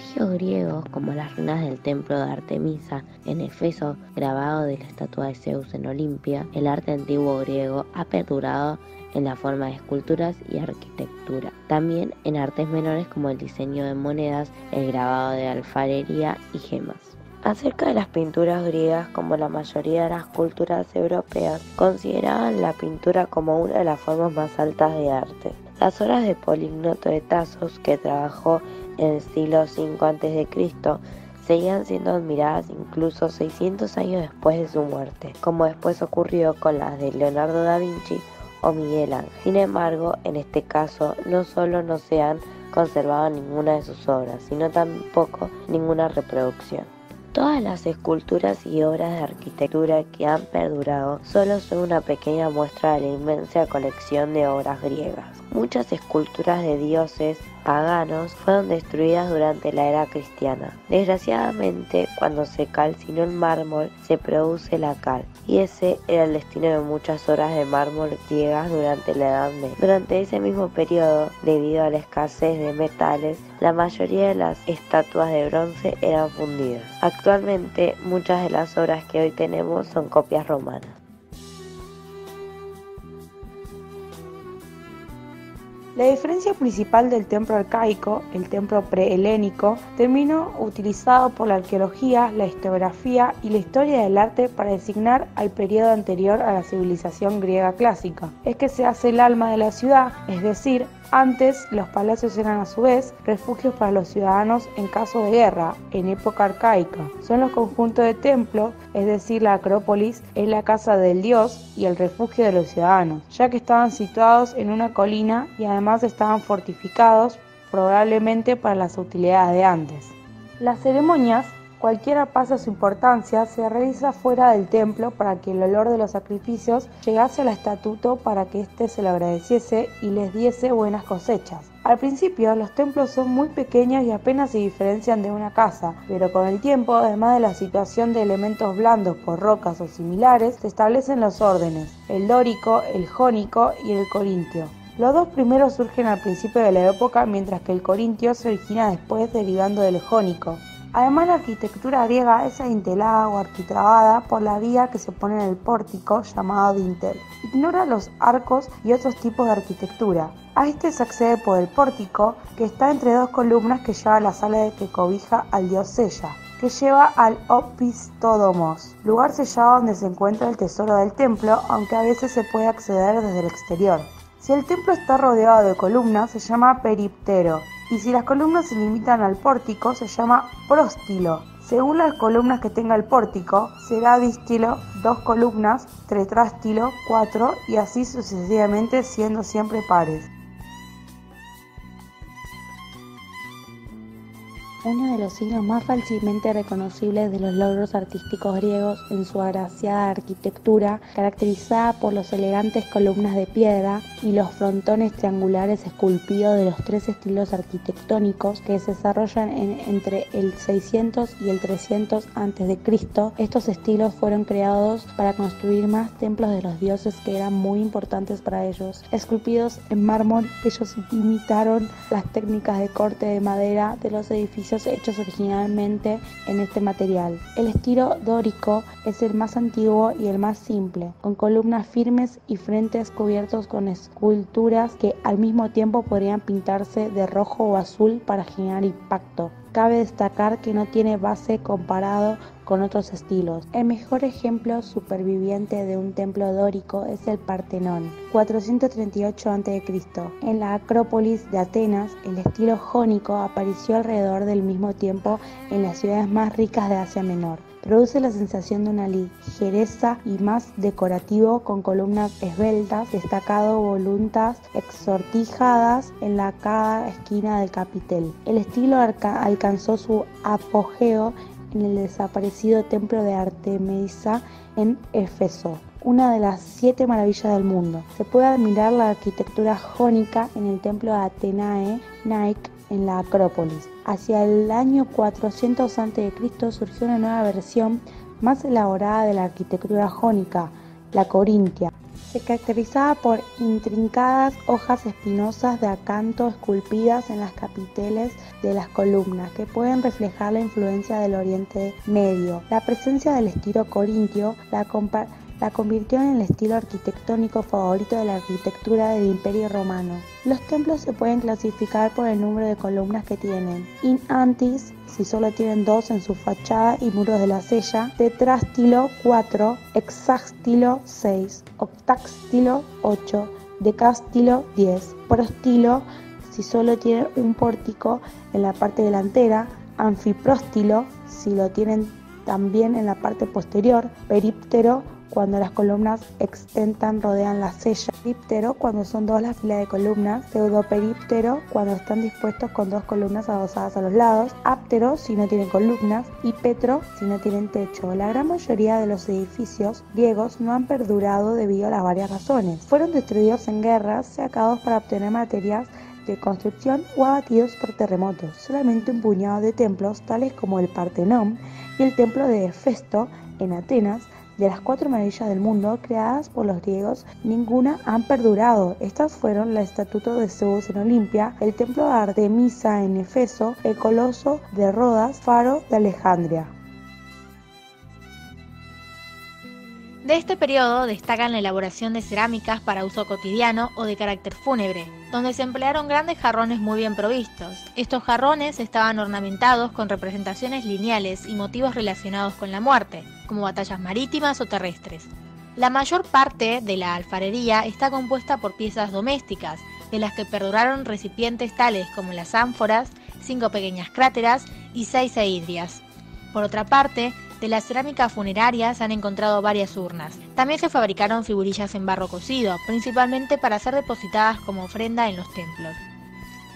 vestigios griegos, como las ruinas del templo de Artemisa en Éfeso, grabado de la estatua de Zeus en Olimpia, el arte antiguo griego ha perdurado en la forma de esculturas y arquitectura. También en artes menores como el diseño de monedas, el grabado de alfarería y gemas. Acerca de las pinturas griegas, como la mayoría de las culturas europeas, consideraban la pintura como una de las formas más altas de arte. Las obras de Polígnoto de Tasos, que trabajó en el siglo V a.C., seguían siendo admiradas incluso 600 años después de su muerte, como después ocurrió con las de Leonardo da Vinci o Miguel Ángel. Sin embargo, en este caso, no solo no se han conservado ninguna de sus obras, sino tampoco ninguna reproducción. Todas las esculturas y obras de arquitectura que han perdurado solo son una pequeña muestra de la inmensa colección de obras griegas. Muchas esculturas de dioses paganos fueron destruidas durante la era cristiana. Desgraciadamente, cuando se calcinó el mármol, se produce la cal, y ese era el destino de muchas obras de mármol griegas durante la Edad Media. Durante ese mismo periodo, debido a la escasez de metales, la mayoría de las estatuas de bronce eran fundidas. Actualmente, muchas de las obras que hoy tenemos son copias romanas. La diferencia principal del templo arcaico, el templo prehelénico, término utilizado por la arqueología, la historiografía y la historia del arte para designar al periodo anterior a la civilización griega clásica, es que se hace el alma de la ciudad, es decir, antes los palacios eran a su vez refugios para los ciudadanos en caso de guerra, en época arcaica. Son los conjuntos de templos, es decir, la Acrópolis es la casa del dios y el refugio de los ciudadanos, ya que estaban situados en una colina y además estaban fortificados probablemente para las utilidades de antes. Las ceremonias, cualquiera pasa su importancia, se realiza fuera del templo para que el olor de los sacrificios llegase al estatuto para que éste se lo agradeciese y les diese buenas cosechas. Al principio los templos son muy pequeños y apenas se diferencian de una casa, pero con el tiempo, además de la situación de elementos blandos por rocas o similares, se establecen los órdenes, el dórico, el jónico y el corintio. Los dos primeros surgen al principio de la época, mientras que el corintio se origina después derivando del jónico. Además, la arquitectura griega es adintelada o arquitrabada por la vía que se pone en el pórtico llamado dintel. Ignora los arcos y otros tipos de arquitectura. A este se accede por el pórtico, que está entre dos columnas que lleva a la sala que cobija al dios Sella, que lleva al Opisthodomos, lugar sellado donde se encuentra el tesoro del templo, aunque a veces se puede acceder desde el exterior. Si el templo está rodeado de columnas, se llama periptero, y si las columnas se limitan al pórtico, se llama próstilo. Según las columnas que tenga el pórtico, será dístilo, 2 columnas, tetrástilo, 4, y así sucesivamente, siendo siempre pares. Uno de los signos más fácilmente reconocibles de los logros artísticos griegos en su agraciada arquitectura, caracterizada por las elegantes columnas de piedra y los frontones triangulares esculpidos de los 3 estilos arquitectónicos que se desarrollan entre el 600 y el 300 a.C. Estos estilos fueron creados para construir más templos de los dioses que eran muy importantes para ellos. Esculpidos en mármol, ellos imitaron las técnicas de corte de madera de los edificios hechos originalmente en este material. El estilo dórico es el más antiguo y el más simple, con columnas firmes y frentes cubiertos con esculturas que al mismo tiempo podrían pintarse de rojo o azul para generar impacto. Cabe destacar que no tiene base comparado con otros estilos. El mejor ejemplo superviviente de un templo dórico es el Partenón, 438 a.C. En la Acrópolis de Atenas, el estilo jónico apareció alrededor del mismo tiempo en las ciudades más ricas de Asia Menor. Produce la sensación de una ligereza y más decorativo, con columnas esbeltas, destacado voluntas exortijadas en cada esquina del capitel. El estilo alcanzó su apogeo en el desaparecido templo de Artemisa en Éfeso, una de las 7 maravillas del mundo. Se puede admirar la arquitectura jónica en el templo de Atenae Nike en la Acrópolis. Hacia el año 400 a.C. surgió una nueva versión más elaborada de la arquitectura jónica, la corintia. Se caracterizaba por intrincadas hojas espinosas de acanto esculpidas en las capiteles de las columnas, que pueden reflejar la influencia del Oriente Medio. La presencia del estilo corintio la convirtió en el estilo arquitectónico favorito de la arquitectura del Imperio Romano. Los templos se pueden clasificar por el número de columnas que tienen. In antis, si solo tienen 2 en su fachada y muros de la sella; tetrástilo 4, hexástilo 6, octástilo 8, decástilo 10, próstilo si solo tienen un pórtico en la parte delantera; anfipróstilo si lo tienen también en la parte posterior; períptero cuando las columnas extentan rodean la sella; períptero cuando son 2 las filas de columnas; pseudoperíptero cuando están dispuestos con 2 columnas adosadas a los lados; áptero si no tienen columnas; y petro si no tienen techo. La gran mayoría de los edificios griegos no han perdurado debido a las varias razones. Fueron destruidos en guerras, sacados para obtener materias de construcción o abatidos por terremotos. Solamente un puñado de templos, tales como el Partenón y el templo de Hefesto en Atenas, de las 4 maravillas del mundo creadas por los griegos, ninguna han perdurado. Estas fueron el estatuto de Zeus en Olimpia, el templo de Artemisa en Éfeso, el coloso de Rodas, Faro de Alejandría. De este periodo destacan la elaboración de cerámicas para uso cotidiano o de carácter fúnebre, donde se emplearon grandes jarrones muy bien provistos. Estos jarrones estaban ornamentados con representaciones lineales y motivos relacionados con la muerte, como batallas marítimas o terrestres. La mayor parte de la alfarería está compuesta por piezas domésticas, de las que perduraron recipientes tales como las ánforas, 5 pequeñas cráteras y 6 ehidrias. Por otra parte, de la cerámica funeraria se han encontrado varias urnas. También se fabricaron figurillas en barro cocido, principalmente para ser depositadas como ofrenda en los templos.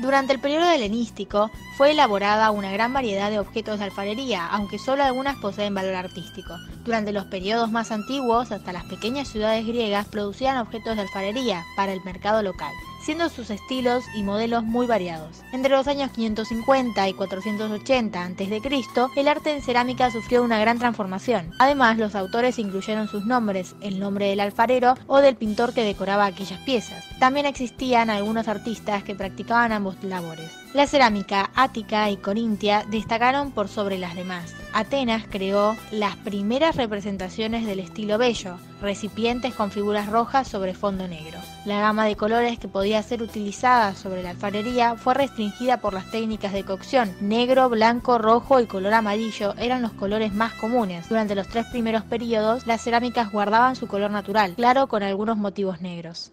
Durante el periodo helenístico fue elaborada una gran variedad de objetos de alfarería, aunque solo algunas poseen valor artístico. Durante los periodos más antiguos, hasta las pequeñas ciudades griegas producían objetos de alfarería para el mercado local, siendo sus estilos y modelos muy variados. Entre los años 550 y 480 a.C., el arte en cerámica sufrió una gran transformación. Además, los autores incluyeron sus nombres, el nombre del alfarero o del pintor que decoraba aquellas piezas. También existían algunos artistas que practicaban ambos labores. La cerámica ática y corintia destacaron por sobre las demás. Atenas creó las primeras representaciones del estilo bello, recipientes con figuras rojas sobre fondo negro. La gama de colores que podía ser utilizada sobre la alfarería fue restringida por las técnicas de cocción. Negro, blanco, rojo y color amarillo eran los colores más comunes. Durante los 3 primeros periodos, las cerámicas guardaban su color natural, claro, con algunos motivos negros.